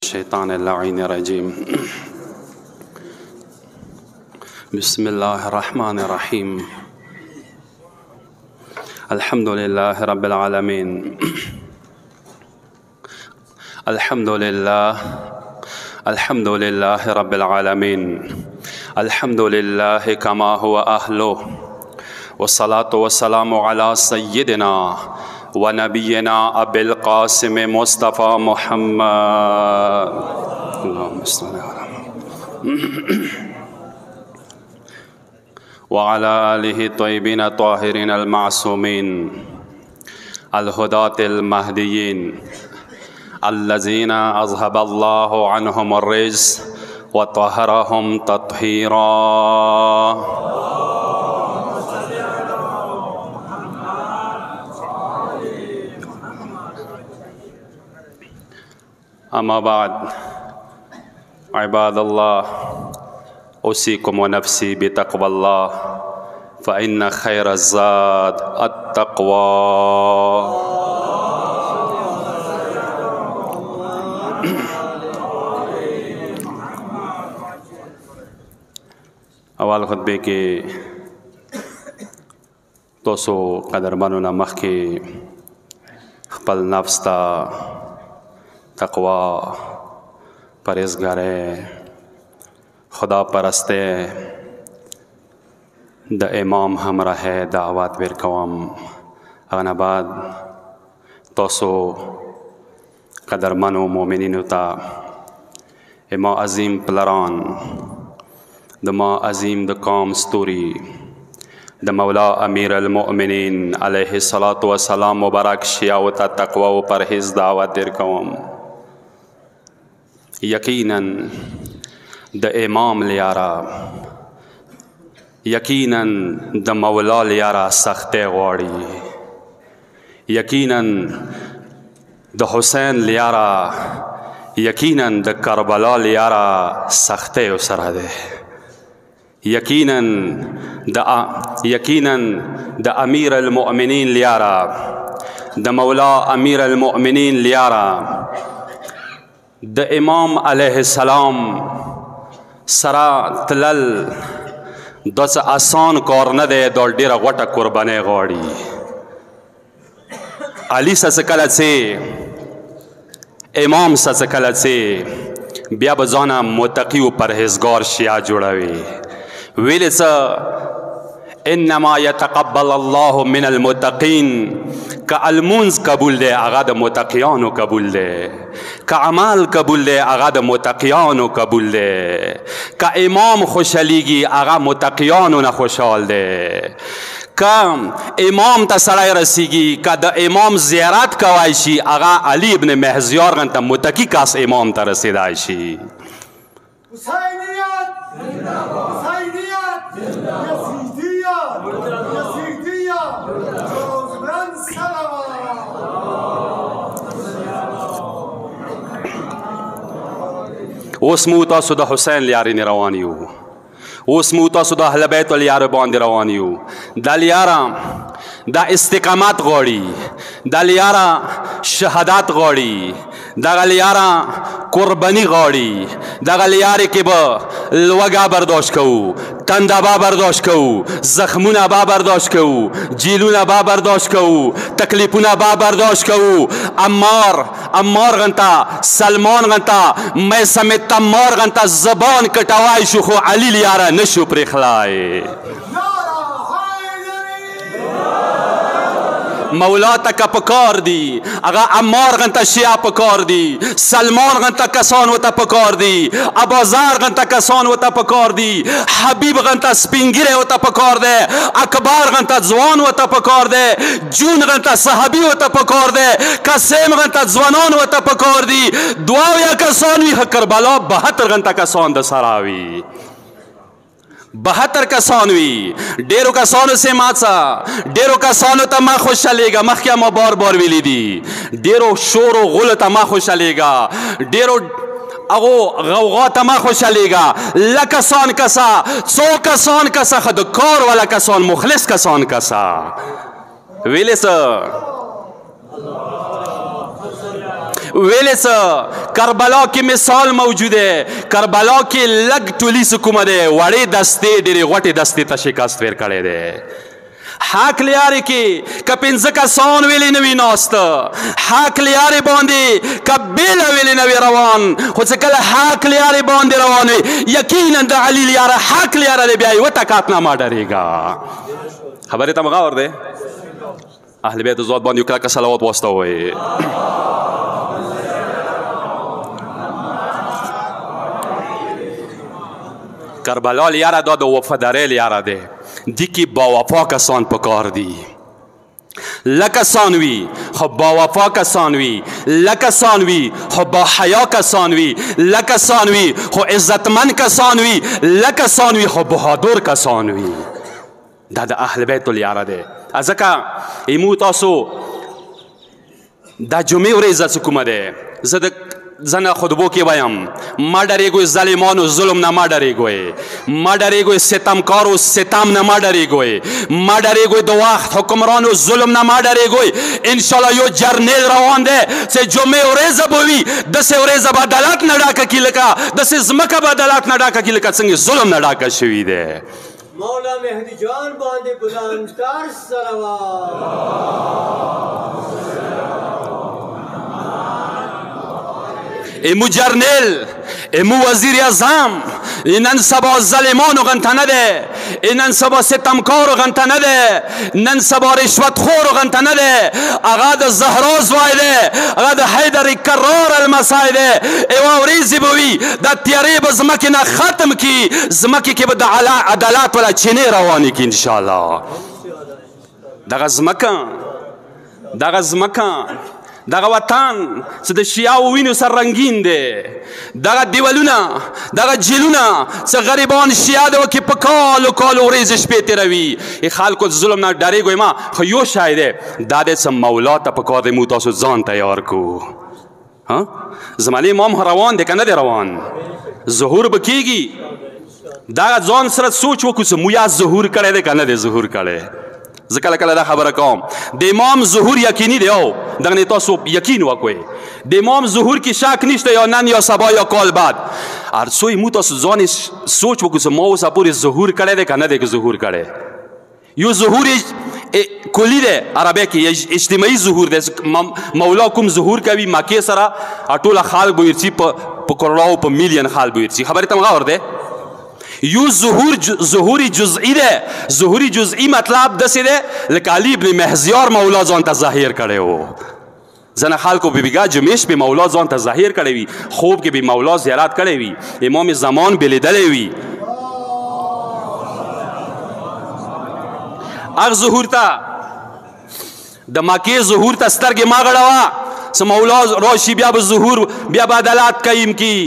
الشيطان اللعين الرجيم. بسم الله الرحمن الرحيم. الحمد لله رب العالمين. الحمد لله رب العالمين. الحمد لله كما هو أهله، والصلاة والسلام على سيدنا ونبينا أبي القاسم مصطفى محمد. اللهم صل على وعلى آله الطيبين الطاهرين المعصومين الهداة المهديين الذين أذهب الله عنهم الرجس وطهرهم تطهيرا. أما بعد، عباد الله، أوصيكم ونفسي بتقوى الله، فإن خير الزاد التقوى. اول خطبے کے توسو قدرمنو مخ کے خپل نفس تا تقوی، پرهیزګارۍ، خدا پرستی د امام همراهۍ دعوت ورکوم. هغه نه بعد تاسو قدرمنو مؤمنینو ته ما عظیم پلران د ما عظیم د قوم ستوري د مولا امیر المؤمنین علیه الصلاة والسلام مبارک شیعو ته تقوی و پرهیز دعوت درکوم. یقینا د امام لیارا، یقینا د مولا لیارا سختی غواړي، یقینا د حسین لیارا، یقینا د کربلا لیارا سختی سره ده، یقینا د امیر المؤمنین لیارا، د مولا امیر المؤمنین لیارا د امام علیه السلام سره تلل داسې آسان کار نه دی، دا ډېره غوټه قربانۍ غواړي. علي څه کله څه، امام څه کله څه، بیا به ځانه متقي و پرهیزګار شیعه جوړوي. ویلې څه انما یتقبل الله من المتقین، که المونز قبول دی هغه د متقیانو قبول دی، که عمل قبول دی هغه د متقیانو قبول دی، که امام خوشحالیږي هغه متقیانو نه خوشحال دی، که امام ته سړی رسیږي، که د امام زیارت کوای شي هغه علي ابن مهزیار غنته متقي کس امام ته رسیدای شي. اوس مو تاسو د حسین لیارې نه روان یو، اوس مو تاسو د اهل بیت لیارې باندې روان یو. دا لیاره دا استقامت غواړي، دا لیاره شهادت غواړي، دغه لیاره قرباني غواړي، دغه لیارې کې به لوږه برداشت کوو، تنده به برداشت کوو، زخمونه به برداشت کوو، جیلونه به برداشت کوو، تکلیفونه به برداشت کوو. عمار غنته، سلمان غنته، میثم تمار غنته زبان کټوای شو، خو علي لیاره نشو پرېښلی. مولا ته که پکار دی هغه عمار غنته شیعه پکار دی، سلمان غنته کسان ورته پکار دی، ابازار غنته کسان ورته پکار دی، حبیب غنته سپینګیری ورته پکار دی، اکبر غنته ځوان ورته پکار دی، جون غنته صحابي ورته پکار دی، قاسم غنته ځوانان ورته پکار دی، 72 کسان وي، کربلا 72 غنته کسان د سره وي، 72 کسان وي. ډیرو کسانو سه ماڅه، ډیرو کسانو ته ما خوشحالیږه، مخکې ما بار بار ویلی دي، ډیرو شور و غلو ته ما خوشحالیږه، ډیرو اغو غوغا ته ما خوشحالیږه، لکسان کسه، څو کسان کسه، خو د کار والا کسان، مخلص کسان کسه. ویلې څه ویلې څه کربلا کې مثال موجود دی کربلا کې لږ ټولي کومه دی وړې دستې ډېرې غوټې دستې ته شکست ور کړی دی حق لیارې کې که پنځه کسان ویلې نه وي ناسته حق لیارې باندې که بیله ویلې نه وي روان خو چې کله حق لیارې باندې روان وي یقینا د علي لیاره حق لیاره دی بیا یې وټکات نه ما ډارېږه خبرې ته مه غور دی اهل بیت ذات باندې یو کلکه صلوات واستوئ کربلا لیاره دا د وفادارۍ لیاره دی دی که باوفا کسان پکار دی لکسان وی خو باوفا کسان وی لکسان وی خو با حیا کسان وی لکسان وی خو عزتمند کسان وی لکسان وی خو بهادر کسان وی دا د اهل بیت لیاره دی ځکه ایمو تاسو دا جمعې ورځ څه کومه دی زه نه خطبو کې وایم ما ډارېږئ ظالمانو ظلم نه ما ډارېږئ ما ډارېږئ ستمکارو ستم نه ما ډارېږئ ما ډارېږئ د وخت حکمرانو ظلم نه ما ډارېږئ انشاءالله یو جرنیل روان دی چې جمعې ورځه به وي داسې ورځه به عدالت نه ډاکه کي لکه داسې ځمکه به عدالت نه ډاکه کي لکه څنګه ظلم نه ډاکه شوي دی مولا مهدی جان باندې بلندتر صلوات امو جرنیل امو وزیر اعظم نن سبا ظالمانو غنته نه دی نن سبا ستمکارو غنته نه دی نن سبا رشوت خورو غنته نه دی هغه د زهرا زوی دی هغه د حیدر کرار المسای دی یوه ورځې به وي دا تیارې به ځمکې نه ختم کي ځمکې کې به د عدالت والا چینې روانې کي انشاءالله دغه ځمکه دغه وطن چې د شیعو وینو سر رنګین دی دغه دیوالونه دغه جیلونه چې غریبان شیعه دی وکې په کالو کالو ورځې شپې تېروي خلکو د ظلم نه ډارېږئ ما خو یو شی دی دا دی چې مولا ته پکار دی موږ تاسو ځان تیار کړو زمانې امام روان دی که نه دی روان ظهور به کېږي دغه ځان سره سوچ وکړو چې موږ یا ظهور کړی دی که نه دی ظهور کړی زه کله کله دا خبره کوم د امام ظهور یقیني دی او دغه نه تاسو یقین وکړئ د امام ظهور کې شک نشته یا نن یا سبا یا کال بعد هر څوی موږ تاسو ځان سوچ وکړو چې ما اوسه پورې ظهور کړی دی که نه دی که ظهور کړی یو ظهور کلی دی عربی کې اجتماعي ظهور دی مولا کوم ظهور کوي مکې سره ټوله خلک به ورځي په کروڑاو په میلیون خلک به ورځي خبرې ته مغور دی یو ظهوری جزئی ده ظهوری جزئی مطلب داسې ده لکه علي ابن مهزیار مولا ځان ته ظاهر کړی و ځنه خلکو به بیګا جمعې شپې مولا ځان ته ظاهر کړی وي خوب کې به مولا زیارت کړی وي امام زمان به لیدلی وي هغه ظهور ته د مکې ظهور ته سترګې ما غړوه چې مولا راشي بیا به ظهور بیا به عدالت قیم کی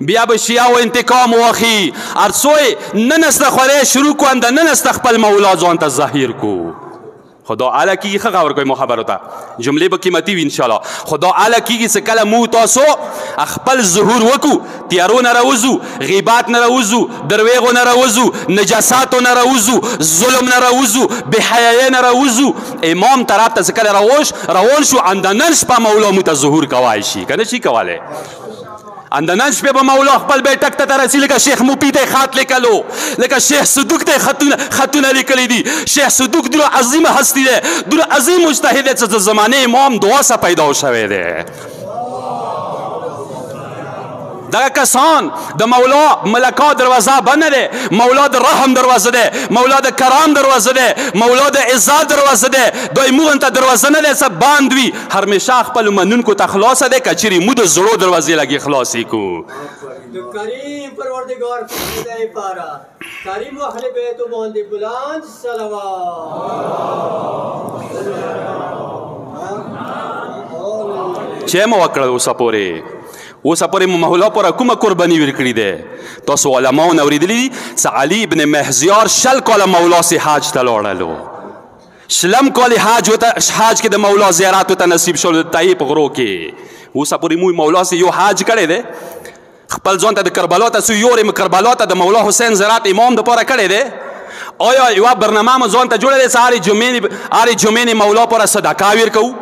بیا به شیعه و انتقام واخی هر څوی نن است خورۍ شروع کو انده نن است خپل مولا ځان ته ظاهر کو خدا اعلی کیږي ښه غور کوئ مو خبرو ته جملې به قیمتي وي انشاءالله خدا اعلی کیږي چې کله موږ تاسو خپل ظهور وکړو تیارو نه راوځو غیبات نه راوځو درویغو نه راوځو نجاساتو نه راوځو ظلم نه راوځو بېحیایۍ نه راوځو امام طرف ته چې کله روان شو انده نن شپه مولا موږ ته ظهور کوای شي که نه شي کولی اند نن شپې به مولا خپل بیټک ته رسي لکه شیخ موپی ته خط لیکلو لکه شیخ صدوق ته خطونه لیکلی دي شیخ صدوق دومره عظیمه هستی دی دومره عظیم مجتهد دی چې د زمانې امام دعا سه پیدا شوی دی دغه کسان د مولا ملکا دروازه بنده دی مولا د رحم دروازه دی مولا د کرام دروازه دی مولا د عزت دروازه دی دوی موږ ته دروازه نه دی څه بند وي همیشه خپل منونکو ته خلاصه دی که چیرې موږ د زړو دروازې لګې خلاصې کړو د کریم پروردگار خدای پاره کریم اهل بیت باندې بلند صلوات چې مو وکړل اوسه پورې اوسه پورې مولا پوره کومه قرباني ورکړې ده تاسو علماو نه اورېدلي چې علي ابن مهزیار 20 کاله مولا سي حج ته لاړلو 20 کاله حج کې د مولا زیارت ته نصیب شول طیب غرو کې اوسه پورې موږ مولا سي یو حج کړی دی خپل ځان ته د کربلا ته یورې کربلا ته د مولا حسین زیارت امام دپاره کړی دی آیا یوه برنامه مو ځان ته جوړه دی چې هرې جمعې مولا پوره صدقه ورکوو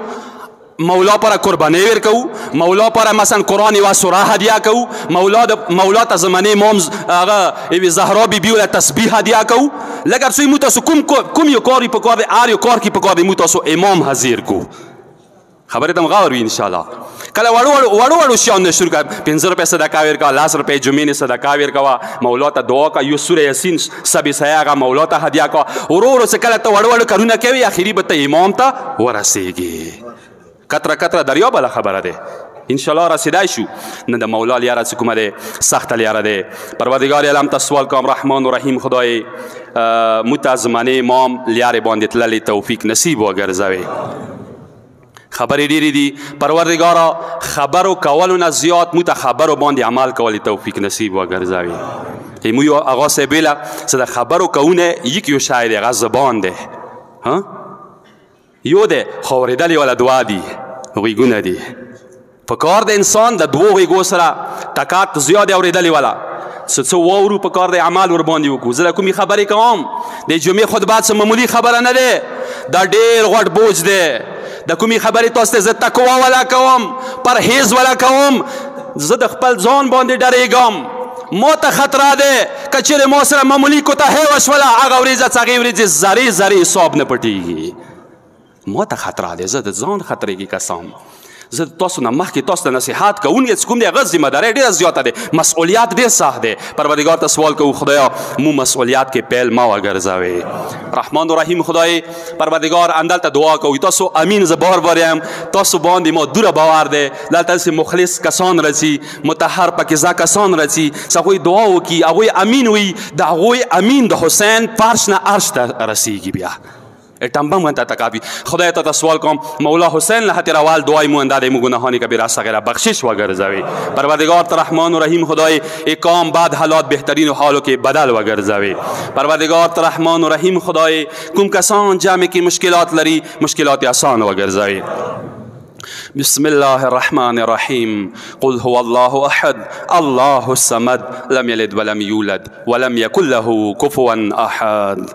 مولا پر قربانی ورکو، مولا پر مثلا قرآن و سوره هدیه کو، مولا ته زمانه امام هغه زهرا بی بی ول تسبیح هدیه کو. لکه سوی مو تاسو کوم یو کاری په کار دی، ار یو کار کی په کار دی مو تاسو امام حاضر کو. خبره تم غور وی ان شاء الله. کله وړو شیان شروع کا 5 روپے صدقه ورکا، 10 روپے جمعې نه صدقه ورکا، مولا ته دعا کا، یو سوره یاسین سبي سیاغه مولا ته هدیه کا. ورو څه کله ته وړو کارونه کوي، اخیری به ته امام ته ورسیږي. کتره دریا بله خبره ده ان شاء الله رسیدای شو. نه د مولا لیاره څه کومه ده، سخته لیاره ده. پروردگار عالم ته سوال کوم رحمان و رحیم خدای مو ته زمانه امام لیاره باندې تللی توفیق نصیب وګرځوي. خبرې ډېرې دي پروردگارا، خبرو کولو نه زیات مو ته خبرو باندې عمل کولی توفیق نصیب وګرځوي. مو یو آغا سیبیله څه د خبرو کوونه یو شای دی، هغه زبان ده یو ده، خو اورېدلې والا دوه دي، غوږونه دي. په کار د انسان د دوو غوږو سره طاقت زیات دی اورېدلې والا. څه واورو په کار د عمل ور باندې وکړو. زه د کومې خبرې کوم، د جمعې خطبه څه معمولي خبره نه ده، دا ډېر غټ بوج دی. د کومې خبرې تاسو ته زه تقوا والا کوم، پرهیز والا کوم. زه د خپل ځان باندې ډارېږم، ما ته خطره ده که چېرې ما سره معمولي کوتاهي وشوله، هغه ورځه څه هغې ورځې ذرې حساب نه پټېږي. ما ته خطره ده، زه د ځان خطرې کې قسم. زه تاسو نه مخکې تاسو ته نصیحت کوونکی چې کوم دی هغه ذمه داري ډېره زیاته ده، مسؤلیت ډېر سخت دی. پروردګار ته سوال کوو خدایا مو مسؤلیت کې پیل ما وګرځوي. رحمان و رحیم خدای پروردګار اندلته دعا کوي تاسو امین. زه بار یم تاسو باندې ما دوره باور دی، دلته چې مخلص کسان راځي، مطهر پاکیزه کسان راځي، هغوی دعا وکړي، هغوی امین وي، د هغوی امین د حسین فرش نه عرش ته رسیږي. بیا اتنبم وانت تکابی. خدای تا سوال کوم مولا حسین لحتی روال دعای مو انداده مو گناهانی کبیره صغیره بخشش وگرزوی. پروردگار تا رحمان و رحیم خدای اقام بعد حالات بهترین و حالو که بدل وگرزوی. پروردگار تا رحمان و رحیم خدای کم کسان جمعی که مشکلات لری مشکلات آسان وگرزوی. بسم الله الرحمن الرحيم. قل هو الله أحد الله الصمد لم يلد ولم يولد ولم يكن له كفوا أحد.